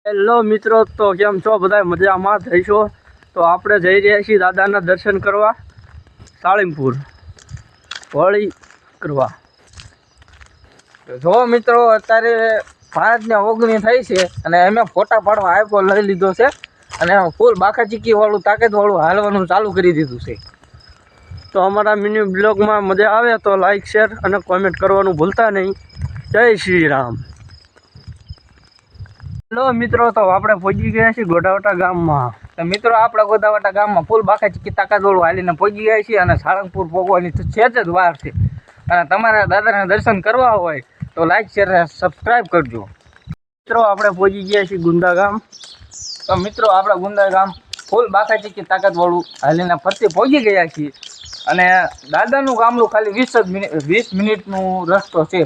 Hello મિત્રો, તો કેમ છો બધા? મજામાં થઈશો? તો આપણે જઈ રહ્યા છીએ દાદાના દર્શન કરવા સાળીમપુર હોળી કરવા. જો મિત્રો, અત્યારે 5:19 થઈ છે અને અમે ફોટા પાડવા આઈફોન લઈ લીધો છે અને ફૂલ બાકા ચીકી વાળું તાકાતવાળું હાલવાનું ચાલુ કરી દીધું છે. તો અમારા મિની બ્લોગમાં મજા આવે તો લાઈક, શેર અને કોમેન્ટ કરવાનું ભૂલતા નહીં. જય શ્રી રામ. હેલો મિત્રો, તો આપણે પહોંચી ગયા છીએ ગોડાવટા ગામમાં. તો મિત્રો, આપણા ગોદાવટા ગામમાં ફૂલ બાકા ચીકી તાકાતવાળું હાલીને પહોંચી ગયા છીએ અને સાળંગપુર પહોંચવાની છે જ વાર છે. અને તમારા દાદાના દર્શન કરવા હોય તો લાઈક, શેર અને સબસ્ક્રાઈબ કરજો. મિત્રો, આપણે પહોંચી ગયા છીએ ગુંદા ગામ. તો મિત્રો, આપણા ગુંદા ગામ ફૂલ બાકા ચીકી તાકાતવાળું હાલીને ફરતી પહોંચી ગયા છીએ અને દાદાનું ગામડું ખાલી 20 મિનિટનું રસ્તો છે.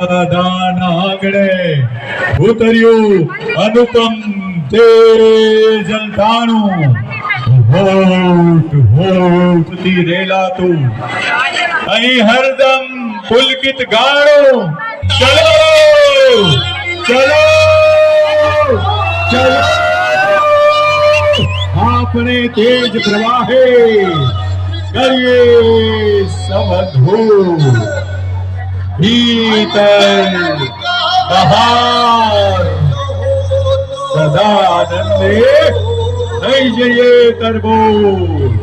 દાદાના આંગણે ઉતર્યું અનુપમ તેજ અંધાણું, હોઠ હોઠથી રેલાતું અહીં હરદમ પુલકિત ગાણું. ચલો ચલો ચલો, આપણે તેજ પ્રવાહે કરીએ સમધૂ. ભીતર બહાર સદાનંદે થઈ જઈએ તરબૂચ.